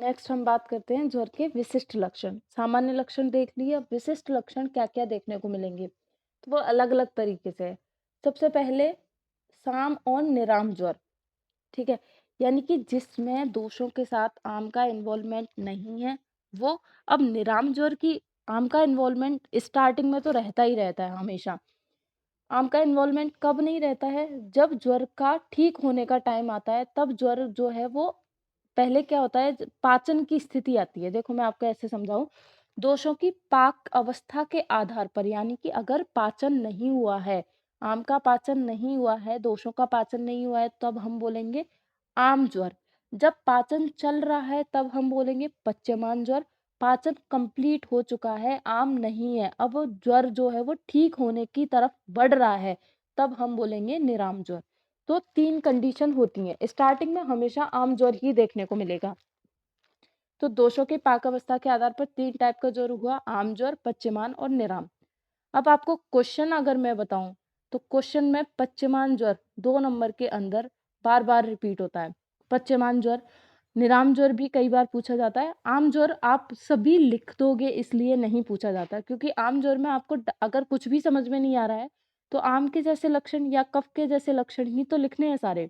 Next हम बात करते हैं ज्वर के विशिष्ट लक्षण। सामान्य लक्षण देख लिए, अब विशिष्ट लक्षण क्या-क्या देखने को मिलेंगे, तो वो अलग-अलग तरीके से है। सबसे पहले साम और निराम ज्वर, ठीक है? यानी कि जिसमें दोषों के साथ आम का इन्वॉल्वमेंट नहीं है, वो। अब निराम ज्वर की आम का इन्वॉल्वमेंट स्टार्टिंग में तो रहता ही रहता है हमेशा। आम का इन्वॉल्वमेंट कब नहीं रहता है? जब ज्वर का ठीक होने का टाइम आता है, तब ज्वर जो है वो पहले क्या होता है, पाचन की स्थिति आती है। देखो मैं आपको ऐसे समझाऊं, दोषों की पाक अवस्था के आधार पर, यानी कि अगर पाचन नहीं हुआ है, आम का पाचन नहीं हुआ है, दोषों का पाचन नहीं हुआ है, तब हम बोलेंगे आम ज्वर। जब पाचन चल रहा है तब हम बोलेंगे पच्यमान ज्वर। पाचन कंप्लीट हो चुका है, आम नहीं है, अब वो ज्वर जो है वो ठीक होने की तरफ बढ़ रहा है, तब हम बोलेंगे निराम ज्वर। तो 3 कंडीशन होती हैं। स्टार्टिंग में हमेशा आम ज्वर ही देखने को मिलेगा। तो दोषों की पाक अवस्था के आधार पर 3 टाइप का ज्वर हुआ, आम ज्वर, पच्यमान और निराम। अब आपको क्वेश्चन अगर मैं बताऊं, तो क्वेश्चन में पच्यमान ज्वर 2 नंबर के अंदर बार-बार रिपीट होता है। पच्यमान ज्वर, निराम ज्वर भी कई बार पूछा जाता है। आम ज्वर आप सभी लिख दोगे इसलिए नहीं पूछा जाता, क्योंकि आम ज्वर में आपको अगर कुछ भी समझ में नहीं आ रहा है, तो आम के जैसे लक्षण या कफ के जैसे लक्षण ही तो लिखने हैं सारे।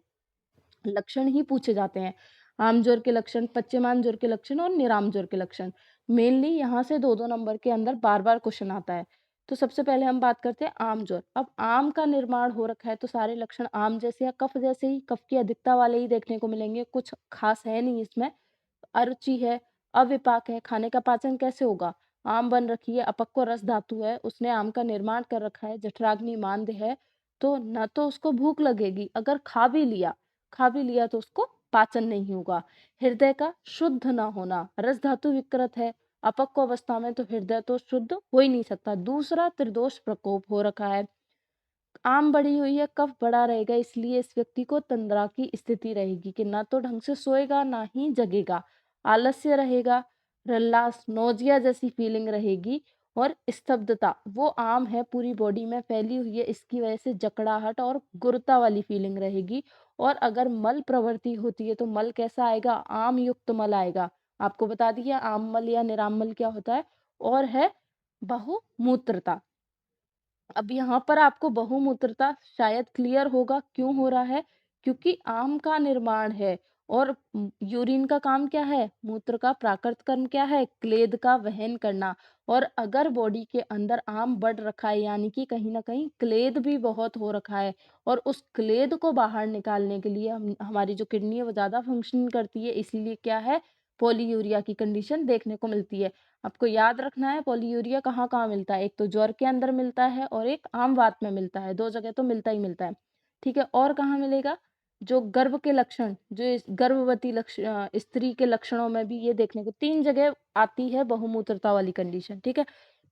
लक्षण ही पूछे जाते हैं। आम ज्वर के लक्षण, पच्यमान ज्वर के लक्षण और निराम ज्वर के लक्षण। मेनली यहाँ से 2-2 नंबर के अंदर बार-बार क्वेश्चन आता है। तो सबसे पहले हम बात करते हैं आम ज्वर। अब आम का निर्माण हो रखा है तो सारे लक्षण आम जैसे या कफ जैसे ही, कफ की अधिकता वाले ही देखने को मिलेंगे, कुछ खास है नहीं इसमें। अरुचि है, अविपाक है, खाने का पाचन कैसे होगा? आम बन रखी है, अपक्व रस धातु है, उसने आम का निर्माण कर रखा है, जठराग्नि मांद्य है, तो ना तो उसको भूख लगेगी, अगर खा भी लिया तो उसको पाचन नहीं होगा। हृदय का शुद्ध ना होना, रस धातु विकृत है, अपक्व अवस्था में तो हृदय तो शुद्ध हो ही नहीं सकता। दूसरा, त्रिदोष प्रकोप हो रखा है, आम बढ़ी हुई है, कफ बढ़ा रहेगा, इसलिए इस व्यक्ति को तंद्रा की स्थिति रहेगी कि ना तो ढंग से सोएगा ना ही जगेगा, आलस्य रहेगा, रल्लास नोजिया जैसी फीलिंग रहेगी और स्तब्धता वो आम है, पूरी बॉडी में फैली हुई है, इसकी वजह से जकड़ाहट और गुरुता वाली फीलिंग रहेगी। और अगर मल प्रवृत्ति होती है तो मल कैसा आएगा? आम युक्त मल आएगा। आपको बता दिया आम मल या निराम मल क्या होता है। और है बहुमूत्रता। अब यहाँ पर आपको बहुमूत्रता शायद क्लियर होगा क्यों हो रहा है, क्योंकि आम का निर्माण है और यूरिन का काम क्या है? मूत्र का प्राकृत कर्म क्या है? क्लेद का वहन करना। और अगर बॉडी के अंदर आम बढ़ रखा है, यानी कि कहीं ना कहीं क्लेद भी बहुत हो रखा है, और उस क्लेद को बाहर निकालने के लिए हमारी जो किडनी है वो ज्यादा फंक्शन करती है, इसलिए क्या है, पॉलीयूरिया की कंडीशन देखने को मिलती है। आपको याद रखना है पॉलीयूरिया कहाँ-कहाँ मिलता है, एक तो ज्वर के अंदर मिलता है और एक आम वात में मिलता है, 2 जगह तो मिलता ही मिलता है। ठीक है, और कहाँ मिलेगा? जो गर्भ के लक्षण, जो इस गर्भवती स्त्री के लक्षणों में भी ये देखने को 3 जगह आती है बहुमूत्रता वाली कंडीशन, ठीक है?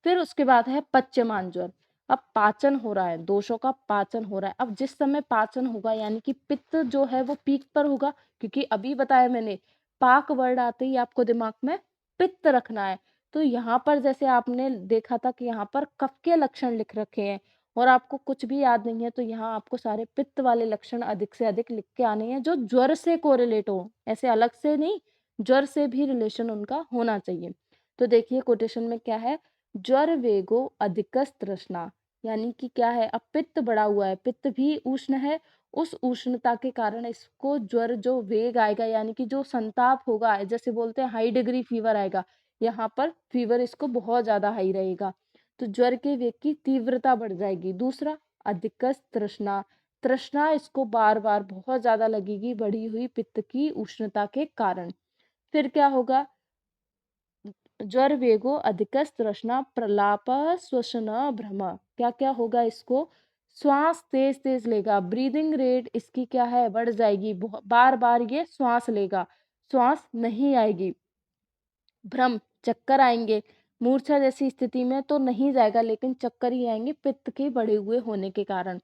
फिर उसके बाद है पच्यमान ज्वर। अब पाचन हो रहा है, दोषों का पाचन हो रहा है। अब जिस समय पाचन होगा यानी कि पित्त जो है वो पीक पर होगा, क्योंकि अभी बताया मैंने, पाक वर्ड आते ही आपको दिमाग में पित्त रखना है। तो यहाँ पर जैसे आपने देखा था कि यहाँ पर कफ के लक्षण लिख रखे हैं और आपको कुछ भी याद नहीं है, तो यहाँ आपको सारे पित्त वाले लक्षण अधिक से अधिक लिख के आने हैं जो ज्वर से कोरिलेट हो, ऐसे अलग से नहीं, ज्वर से भी रिलेशन उनका होना चाहिए। तो देखिए कोटेशन में क्या है, ज्वर वेगो अधिकस तृष्णा, यानी कि क्या है, अब पित्त बढ़ा हुआ है, पित्त भी उष्ण है, उस उष्णता के कारण इसको ज्वर जो वेग आएगा, यानी कि जो संताप होगा, जैसे बोलते हैं हाई डिग्री फीवर आएगा, यहाँ पर फीवर इसको बहुत ज्यादा हाई रहेगा, तो ज्वर के वेग की तीव्रता बढ़ जाएगी। दूसरा, अधिकस तृष्णा, तृष्णा इसको बार बार बहुत ज्यादा लगेगी बढ़ी हुई पित्त की उष्णता के कारण। फिर क्या होगा, ज्वर वेगो अधिकस तृष्णा प्रलाप श्वसन भ्रम, क्या क्या होगा इसको, श्वास तेज तेज लेगा, ब्रीदिंग रेट इसकी क्या है, बढ़ जाएगी, बार बार ये श्वास लेगा, श्वास नहीं आएगी, भ्रम चक्कर आएंगे, मूर्छा जैसी स्थिति में तो नहीं जाएगा लेकिन चक्कर ही आएंगे पित्त के बढ़े हुए होने के कारण।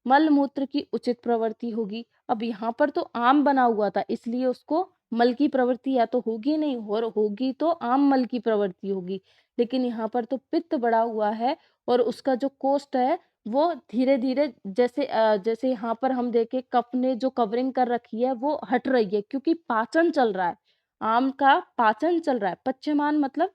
मल मूत्र की उचित प्रवृत्ति होगी। अब यहाँ पर तो आम बना हुआ था इसलिए उसको मल की प्रवृत्ति या तो होगी नहीं, और होगी तो आम मल की प्रवृत्ति होगी, लेकिन यहाँ पर तो पित्त बढ़ा हुआ है और उसका जो कोष्ठ है वो धीरे धीरे, जैसे जैसे यहाँ पर हम देखें कफ ने जो कवरिंग कर रखी है वो हट रही है क्योंकि पाचन चल रहा है। आम का पाचन चल रहा है, पच्यमान मतलब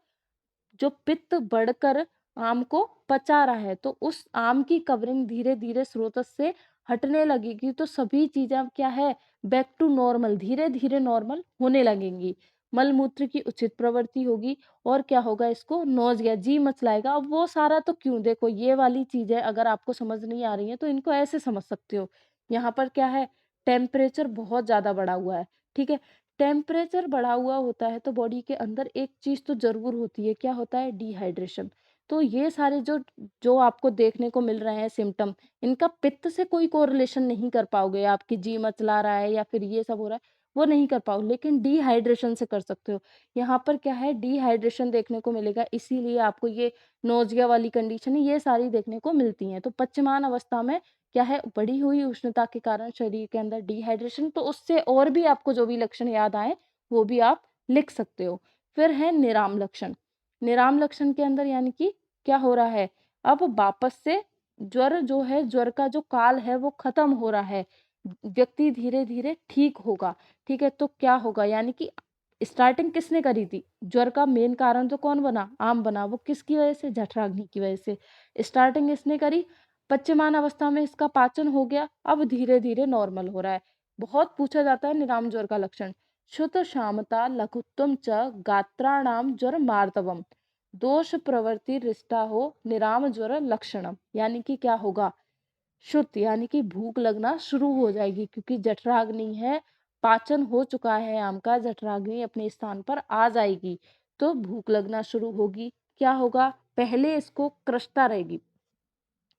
जो पित्त बढ़कर आम को पचा रहा है, तो उस आम की कवरिंग धीरे-धीरे स्रोत से हटने लगेगी, तो सभी चीज़ें अब क्या है, बैक टू नॉर्मल, धीरे-धीरे नॉर्मल होने लगेंगी। मल-मूत्र की उचित प्रवृत्ति होगी और क्या होगा, इसको नौज़िया, जी मचलाएगा। अब वो सारा तो क्यों, देखो ये वाली चीज़ें अगर आपको समझ नहीं आ रही हैं, तो इनको ऐसे समझ सकते हो। यहाँ पर क्या है, टेम्परेचर बहुत ज़्यादा बढ़ा हुआ है, ठीक है? टेम्परेचर बढ़ा हुआ होता है तो बॉडी के अंदर एक चीज़ तो ज़रूर होती है, क्या होता है, डिहाइड्रेशन। तो ये सारे जो जो आपको देखने को मिल रहे हैं सिम्पटम, इनका पित्त से कोई कोरिलेशन नहीं कर पाओगे, आपकी जी मचला रहा है या फिर ये सब हो रहा है, वो नहीं कर पाओगे, लेकिन डिहाइड्रेशन से कर सकते हो। यहाँ पर क्या है, डिहाइड्रेशन देखने को मिलेगा, इसीलिए आपको ये नोज़िया वाली कंडीशन है, ये सारी देखने को मिलती हैं। तो पच्यमान अवस्था में क्या है, बढ़ी हुई उष्णता के कारण शरीर के अंदर डिहाइड्रेशन, तो उससे और भी आपको जो भी लक्षण याद आए वो भी आप लिख सकते हो। फिर है निराम लक्षण। निराम लक्षण के अंदर यानी कि क्या हो रहा है, अब वापस से ज्वर जो है, ज्वर का जो काल है वो खत्म हो रहा है, व्यक्ति धीरे धीरे ठीक होगा। ठीक है, तो क्या होगा, यानी कि स्टार्टिंग किसने करी थी, ज्वर का मेन कारण तो कौन बना, आम बना, वो किसकी वजह से, जठराग्नि की वजह से स्टार्टिंग इसने करी। पच्यमान अवस्था में इसका पाचन हो गया, अब धीरे-धीरे नॉर्मल हो रहा है। बहुत पूछा जाता है निराम ज्वर का लक्षण। शुत शामता लघुत्वम च गात्राणाम ज्वर मार्दवम। दोष प्रवृत्ति रिष्टा हो निराम ज्वर लक्षणम। यानी कि क्या होगा, शुद्ध यानी कि भूख लगना शुरू हो जाएगी, क्योंकि जठराग्नि है, पाचन हो चुका है आम का, जठराग्नि अपने स्थान पर आ जाएगी, तो भूख लगना शुरू होगी। क्या होगा, पहले इसको कृष्णा रहेगी,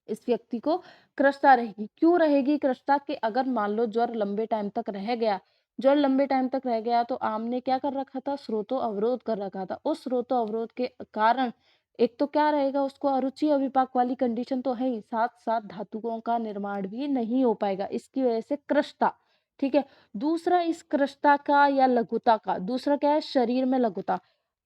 इस व्यक्ति को कृष्णा रहेगी। क्यों रहेगी कृष्णा, कि अगर मान लो ज्वर लंबे टाइम तक रह गया, ज्वर लंबे टाइम तक रह गया तो आम ने क्या कर रखा था, स्रोतो अवरोध कर रखा था। उस स्रोतो अवरोध के कारण एक तो क्या रहेगा, उसको अरुचि अविपाक वाली कंडीशन तो है ही, साथ साथ धातुओं का निर्माण भी नहीं हो पाएगा, इसकी वजह से कृष्णा। ठीक है, दूसरा इस कृष्णा का या लघुता का दूसरा क्या है, शरीर में लघुता।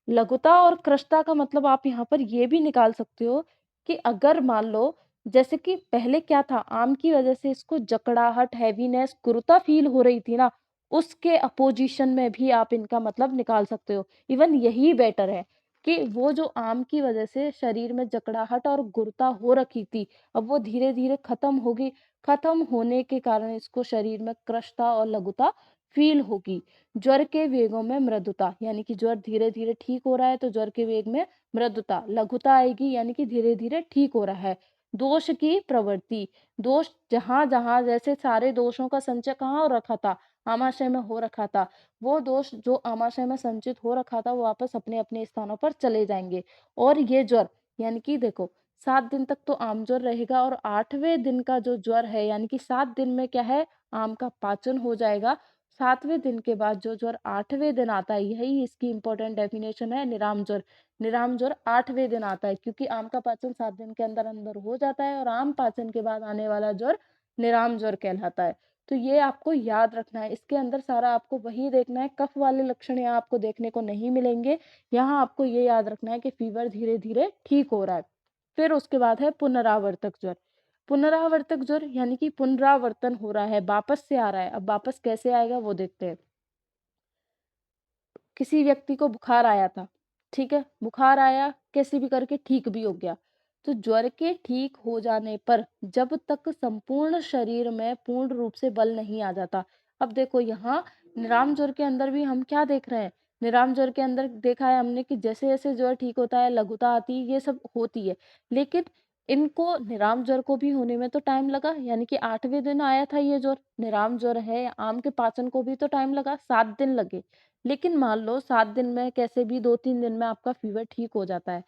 लघुता और कृशता का मतलब आप यहाँ पर ये भी निकाल सकते हो कि अगर मान लो, जैसे कि पहले क्या था, आम की वजह से इसको जकड़ाहट, हैवीनेस, गुरुता फील हो रही थी ना, उसके अपोजिशन में भी आप इनका मतलब निकाल सकते हो। इवन यही बेटर है कि वो जो आम की वजह से शरीर में जकड़ाहट और गुरुता हो रखी थी, अब वो धीरे धीरे खत्म होगी। खत्म होने के कारण इसको शरीर में कृशता और लघुता फील होगी। ज्वर के वेगों में मृदुता, यानी कि ज्वर धीरे धीरे ठीक हो रहा है तो ज्वर के वेग में मृदुता, लघुता आएगी, यानी कि धीरे धीरे ठीक हो रहा है। दोष की प्रवृत्ति, दोष जहां जहां, जैसे सारे दोषों का संचय कहाँ हो रखा था, आमाशय में हो रखा था, वो दोष जो आमाशय में संचित हो रखा था वो वापस अपने अपने स्थानों पर चले जाएंगे। और ये ज्वर, यानी कि देखो, 7 दिन तक तो आम ज्वर रहेगा, और 8वें दिन का जो ज्वर है, यानी कि 7 दिन में क्या है, आम का पाचन हो जाएगा। 7वें दिन के बाद जो ज्वर 8वें दिन आता है, यही इसकी इंपॉर्टेंट डेफिनेशन है, निराम ज्वर। निराम ज्वर 8वें दिन आता है, क्योंकि आम का पाचन 7 दिन के अंदर अंदर हो जाता है, और आम पाचन के बाद आने वाला ज्वर निराम ज्वर कहलाता है। तो ये आपको याद रखना है, इसके अंदर सारा आपको वही देखना है, कफ वाले लक्षण यहाँ आपको देखने को नहीं मिलेंगे। यहाँ आपको ये याद रखना है कि फीवर धीरे धीरे ठीक हो रहा है। फिर उसके बाद है पुनरावर्तक ज्वर। पुनरावर्तक ज्वर यानी कि पुनरावर्तन हो रहा है, वापस से आ रहा है। अब वापस कैसे आएगा वो देखते हैं। किसी व्यक्ति को बुखार आया था, ठीक है? बुखार आया, कैसे भी करके ठीक भी हो गया। तो ज्वर के ठीक हो जाने पर जब तक संपूर्ण शरीर में पूर्ण रूप से बल नहीं आ जाता। अब देखो यहाँ निराम ज्वर के अंदर भी हम क्या देख रहे हैं? निराम ज्वर के अंदर देखा है हमने कि जैसे-जैसे ज्वर ठीक होता है, लघुता आती है, ये सब होती है। लेकिन इनको, निराम ज्वर को भी होने में तो टाइम लगा, यानी कि 8वें दिन आया था ये ज्वर। निराम ज्वर है, आम के पाचन को भी तो टाइम लगा, 7 दिन लगे। लेकिन मान लो 7 दिन में कैसे भी 2-3 दिन में आपका फीवर ठीक हो जाता है।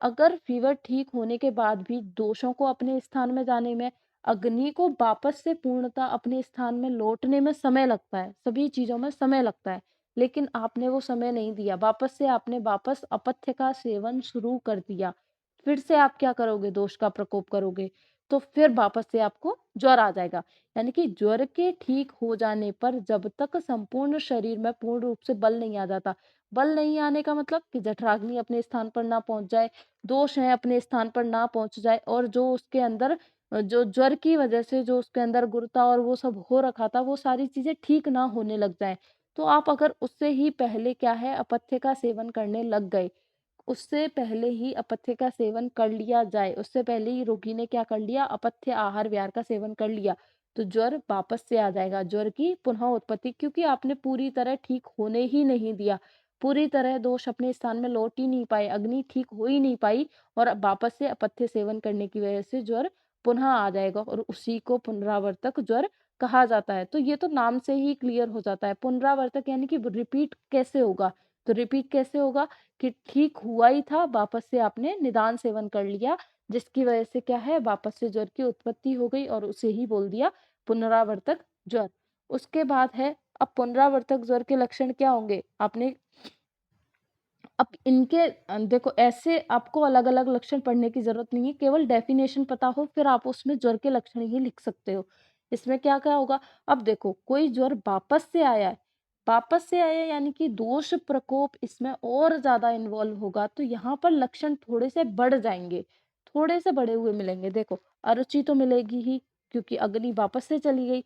अगर फीवर ठीक होने के बाद भी दोषों को अपने स्थान में जाने में, अग्नि को वापस से पूर्णतः अपने स्थान में लौटने में समय लगता है, सभी चीज़ों में समय लगता है। लेकिन आपने वो समय नहीं दिया, वापस से आपने वापस अपथ्य का सेवन शुरू कर दिया। फिर से आप क्या करोगे? दोष का प्रकोप करोगे, तो फिर वापस से आपको ज्वर आ जाएगा। यानी कि ज्वर के ठीक हो जाने पर जब तक संपूर्ण शरीर में पूर्ण रूप से बल नहीं आ जाता, बल नहीं आने का मतलब कि जठराग्नि अपने स्थान पर ना पहुंच जाए, दोष है अपने स्थान पर ना पहुंच जाए, और जो उसके अंदर जो ज्वर की वजह से जो उसके अंदर गुरुता और वो सब हो रखा था, वो सारी चीजें ठीक ना होने लग जाए। तो आप अगर उससे ही पहले क्या है अपथ्य का सेवन करने लग गए, उससे पहले ही अपथ्य का सेवन कर लिया जाए, उससे पहले ही रोगी ने क्या कर लिया अपथ्य आहार विहार का सेवन कर लिया, तो ज्वर वापस से आ जाएगा, ज्वर की पुनः उत्पत्ति, क्योंकि आपने पूरी तरह ठीक होने ही नहीं दिया, पूरी तरह दोष अपने स्थान में लौट ही नहीं पाए, अग्नि ठीक हो ही नहीं पाई और अब वापस से अपथ्य सेवन करने की वजह से ज्वर पुनः आ जाएगा और उसी को पुनरावर्तक ज्वर कहा जाता है। तो ये तो नाम से ही क्लियर हो जाता है। पुनरावर्तक यानी कि रिपीट कैसे होगा? तो रिपीट कैसे होगा कि ठीक हुआ ही था, वापस से आपने निदान सेवन कर लिया, जिसकी वजह से क्या है वापस से ज्वर की उत्पत्ति हो गई और उसे ही बोल दिया पुनरावर्तक ज्वर। उसके बाद है अब पुनरावर्तक ज्वर के लक्षण क्या होंगे? आपने अब इनके देखो ऐसे आपको अलग-अलग लक्षण पढ़ने की ज़रूरत नहीं है, केवल डेफ़िनेशन पता हो फिर आप उसमें ज्वर के लक्षण ही लिख सकते हो। इसमें क्या-क्या होगा? अब देखो कोई ज्वर वापस से आया है यानी कि दोष प्रकोप इसमें और ज़्यादा इन्वॉल्व होगा, तो यहाँ पर लक्षण थोड़े से बढ़ जाएँगे, थोड़े से बढ़े हुए मिलेंगे। देखो अरुचि तो मिलेगी ही क्योंकि अग्नि वापस से चली गई।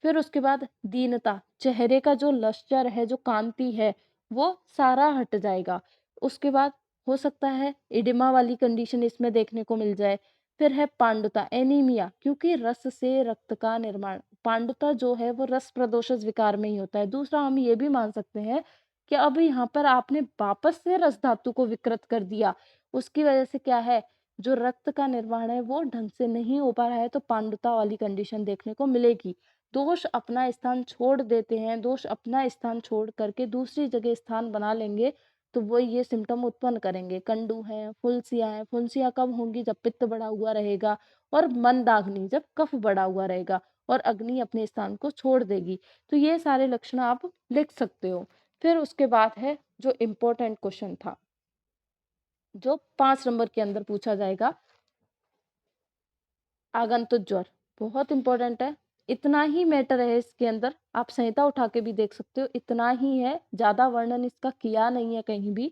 फिर उसके बाद दीनता, चेहरे का जो लश्चर है, जो कांति है, वो सारा हट जाएगा। उसके बाद हो सकता है एडिमा वाली कंडीशन इसमें देखने को मिल जाए। फिर है पांडुता, एनीमिया, क्योंकि रस से रक्त का निर्माण, पांडुता जो है वो रस प्रदोषज विकार में ही होता है। दूसरा हम ये भी मान सकते हैं कि अब यहाँ पर आपने वापस से रस धातु को विकृत कर दिया। उसकी वजह से क्या है, जो रक्त का निर्माण है वो ढंग से नहीं हो पा रहा है, तो पांडुता वाली कंडीशन देखने को मिलेगी। दोष अपना स्थान छोड़ देते हैं, दोष अपना स्थान छोड़ करके दूसरी जगह स्थान बना लेंगे, तो वो ये सिम्पटम उत्पन्न करेंगे। कंडू हैं, फुंसियाँ कब होंगी? जब पित्त बढ़ा हुआ रहेगा और मंदाग्नि जब कफ बढ़ा हुआ रहेगा और अग्नि अपने स्थान को छोड़ देगी। तो ये सारे लक्षण आप लिख सकते हो। फिर उसके बाद है जो इम्पोर्टेंट क्वेश्चन था, जो 5 नंबर के अंदर पूछा जाएगा, आगंतुक ज्वर, बहुत इंपॉर्टेंट है। इतना ही मैटर है इसके अंदर, आप संहिता उठा के भी देख सकते हो, इतना ही है, ज़्यादा वर्णन इसका किया नहीं है कहीं भी,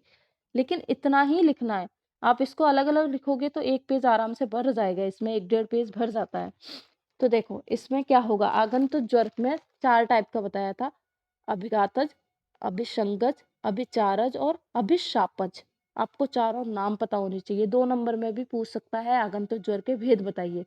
लेकिन इतना ही लिखना है। आप इसको अलग-अलग लिखोगे तो 1 पेज आराम से भर जाएगा, इसमें 1 डेढ़ पेज भर जाता है। तो देखो, इसमें क्या होगा, आगंतुक ज्वर में 4 टाइप का बताया था, अभिघातज, अभिशंगज, अभिचारज और अभिशापज। आपको चारों नाम पता होने चाहिए। 2 नंबर में भी पूछ सकता है आगंतुक ज्वर के भेद बताइए।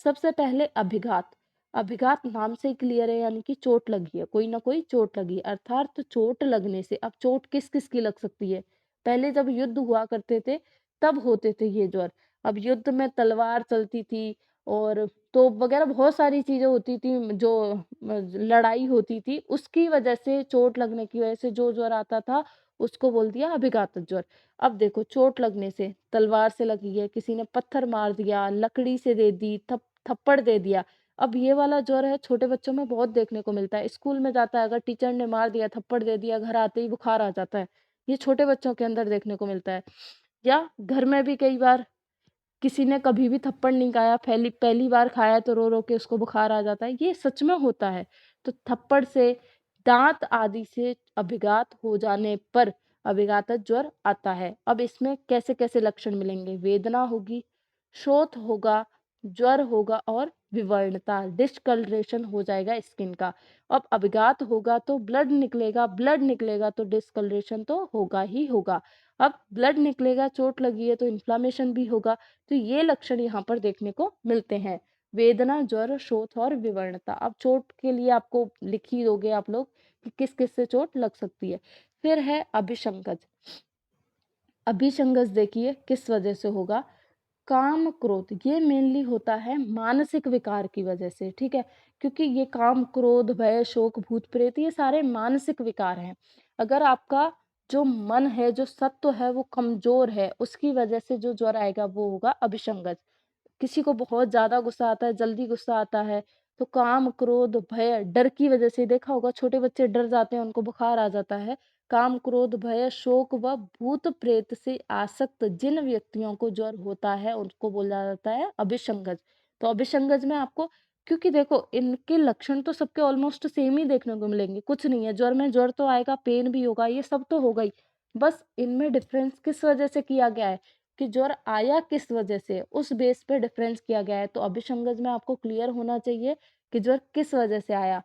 सबसे पहले अभिघात। अभिघात नाम से ही क्लियर है यानी कि चोट लगी है, कोई ना कोई चोट लगी है, अर्थात चोट लगने से। अब चोट किस किस की लग सकती है? पहले जब युद्ध हुआ करते थे तब होते थे ये ज्वर। अब युद्ध में तलवार चलती थी और तोप वगैरह बहुत सारी चीजें होती थी, जो लड़ाई होती थी, उसकी वजह से, चोट लगने की वजह से जो ज्वर आता था उसको बोल दिया अभिघात ज्वर। अब देखो चोट लगने से, तलवार से लगी है, किसी ने पत्थर मार दिया, लकड़ी से दे दी, थप्पड़ दे दिया। अब ये वाला ज्वर है छोटे बच्चों में बहुत देखने को मिलता है। स्कूल में जाता है, अगर टीचर ने मार दिया, थप्पड़ दे दिया, घर आते ही बुखार आ जाता है। ये छोटे बच्चों के अंदर देखने को मिलता है। या घर में भी कई बार किसी ने कभी भी थप्पड़ नहीं खाया, पहली पहली बार खाया तो रो रो के उसको बुखार आ जाता है, ये सच में होता है। तो थप्पड़ से, दांत आदि से अभिघात हो जाने पर अभिघात ज्वर आता है। अब इसमें कैसे कैसे लक्षण मिलेंगे, वेदना होगी, शोथ होगा, ज्वर होगा और विवर्णता, डिस्कलरेशन हो जाएगा स्किन का। अब अभिघात होगा तो ब्लड निकलेगा, ब्लड निकलेगा तो डिस्कलरेशन तो होगा ही होगा। अब ब्लड निकलेगा, चोट लगी है तो इन्फ्लामेशन भी होगा। तो ये लक्षण यहाँ पर देखने को मिलते हैं, वेदना, ज्वर, शोथ और विवर्णता। अब चोट के लिए आपको लिख ही दोगे आप लोग कि किस किस से चोट लग सकती है। फिर है अभिसंगज। अभिसंगज देखिए किस वजह से होगा, काम क्रोध, ये मेनली होता है मानसिक विकार की वजह से, ठीक है, क्योंकि ये काम क्रोध भय शोक भूत प्रेत ये सारे मानसिक विकार हैं। अगर आपका जो मन है, जो सत्व है वो कमजोर है, उसकी वजह से जो ज्वर आएगा वो होगा अभिसंगत। किसी को बहुत ज्यादा गुस्सा आता है, जल्दी गुस्सा आता है, तो काम क्रोध भय डर की वजह से, देखा होगा छोटे बच्चे डर जाते हैं, उनको बुखार आ जाता है। काम क्रोध भय शोक व भूत प्रेत से आसक्त जिन व्यक्तियों को ज्वर होता है उनको बोला जाता है अभिसंगज। तो अभिसंगज में आपको, क्योंकि देखो इनके लक्षण तो सबके ऑलमोस्ट सेम ही देखने को मिलेंगे, कुछ नहीं है, ज्वर में ज्वर तो आएगा, पेन भी होगा, ये सब तो होगा ही। बस इनमें डिफरेंस किस वजह से किया गया है कि ज्वर आया किस वजह से, उस बेस पे डिफरेंस किया गया है। तो अभिसंगज में आपको क्लियर होना चाहिए कि ज्वर किस वजह से आया।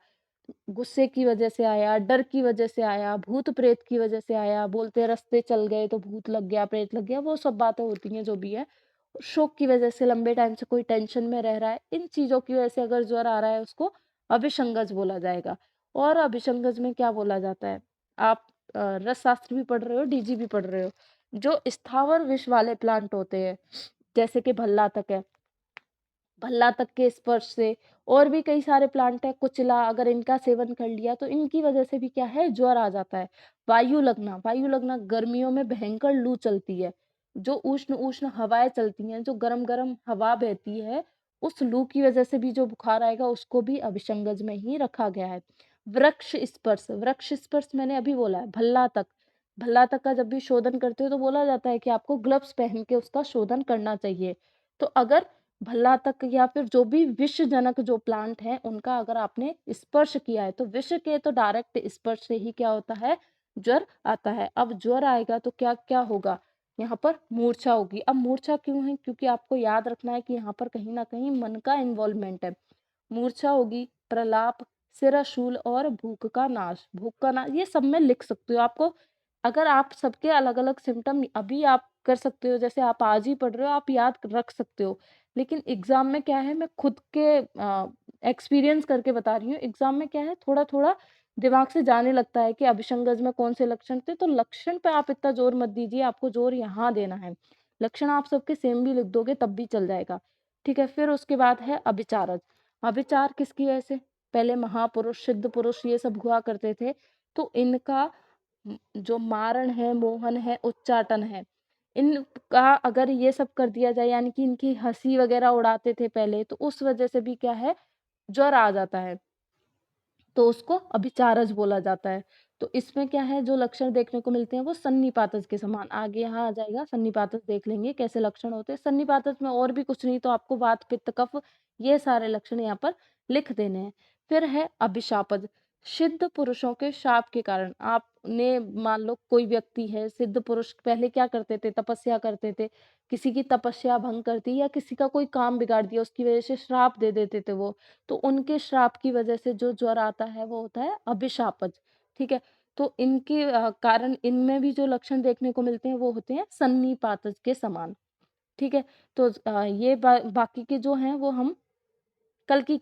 गुस्से की वजह से आया, डर की वजह से आया, भूत-प्रेत की वजह से आया, बोलते रास्ते चल गए तो भूत लग गया, प्रेत लग गया, वो सब बातें होती हैं जो भी है। शोक की वजह से लंबे टाइम से कोई टेंशन में रह रहा है, इन चीज़ों की वजह से अगर ज्वर आ रहा है उसको अभिसंगज बोला जाएगा। और अभिसंगज में क्या बोला जाता है? आप रसशास्त्र भी पढ़ रहे हो, डीजी भी पढ़ रहे हो। जो स्थावर विष वाले प्लांट होते हैं, जैसे कि भल्लातक है, भल्लातक के स्पर्श से और भी कई सारे प्लांट हैं, कुचला अगर इनका सेवन कर लिया तो इनकी वजह से भी क्या है, ज्वर आ जाता है। वायु लगना गर्मियों में भयंकर लू चलती है। जो उष्ण-उष्ण हवाएँ चलती हैं, जो गरम-गरम हवा बहती है, उस लू की वजह से भी जो बुखार आएगा उसको भी अभिसंगज में ही रखा गया है। वृक्ष स्पर्श मैंने अभी बोला है, भल्लातक। भल्लातक का जब भी शोधन करते हो तो बोला जाता है कि आपको ग्लव्स पहन के उसका शोधन करना चाहिए। तो अगर भल्लातक या फिर जो भी विषजनक जो प्लांट हैं, उनका अगर आपने स्पर्श किया है, तो विष के तो डायरेक्ट स्पर्श से ही क्या होता है, ज्वर आता है। अब ज्वर आएगा तो क्या-क्या होगा? यहाँ पर मूर्छा होगी। अब मूर्छा क्यों है? क्योंकि आपको याद रखना है कि यहाँ पर कहीं न कहीं मन का इन्वॉल्वमेंट है। मूर्छा होगी, प्रलाप, सिराशूल और भूख का नाश ये सब मैं लिख सकती हूँ। आपको अगर आप सबके अलग-अलग सिम्पटम अभी आप कर सकते हो, जैसे आप आज ही पढ़ रहे हो, आप याद रख सकते हो। लेकिन एग्ज़ाम में क्या है, मैं खुद के एक्सपीरियंस करके बता रही हूँ। एग्ज़ाम में क्या है, थोड़ा-थोड़ा दिमाग से जाने लगता है कि अभिसंगज में कौन से लक्षण थे, तो लक्षण पे आप इतना ज़ोर मत दीजिए, आपको ज़ोर यहाँ देना है। लक्षण आप सबके सेम भी लिख दोगे तब भी चल जाएगा। ठीक है? फिर उसके बाद है अभिचारज। अभिचार किसकी वजह से? पहले महापुरुष, सिद्ध पुरुष ये सब हुआ करते थे, तो इनका जो मारण है, मोहन है, उच्चाटन है, इनका अगर ये सब कर दिया जाए यानी कि इनकी हँसी वग़ैरह उड़ाते थे पहले, तो उस वज़ह से भी क्या है, ज्वर आ जाता है। तो उसको अभिचारज बोला जाता है। तो इसमें क्या है जो लक्षण देखने को मिलते हैं वो सन्निपातज के समान। आगे यहाँ आ जाएगा सन्निपातज देख लेंगे कैसे लक्षण होते हैं। सन्निपातज में और भी कुछ नहीं तो आपको वात, पित्त, कफ ये सारे लक्षण यहाँ पर लिख देने हैं। फिर है अभिशापज। सिद्ध पुरुषों के शाप के कारण आपने मान लो कोई व्यक्ति है सिद्ध पुरुष पहले क्या करते थे तपस्या करते थे। किसी की तपस्या भंग कर दी या किसी का कोई काम बिगाड़ दिया उसकी वज़ह से श्राप दे देते थे वो। तो उनके श्राप की वजह से जो ज्वर आता है वो होता है अभिशापज, ठीक है? तो इनके कारण इनमें भी जो लक्षण देखने को मिलते हैं वो होते हैं सन्निपातज के समान, ठीक है? तो ये बाकी के जो हैं वो हम कल की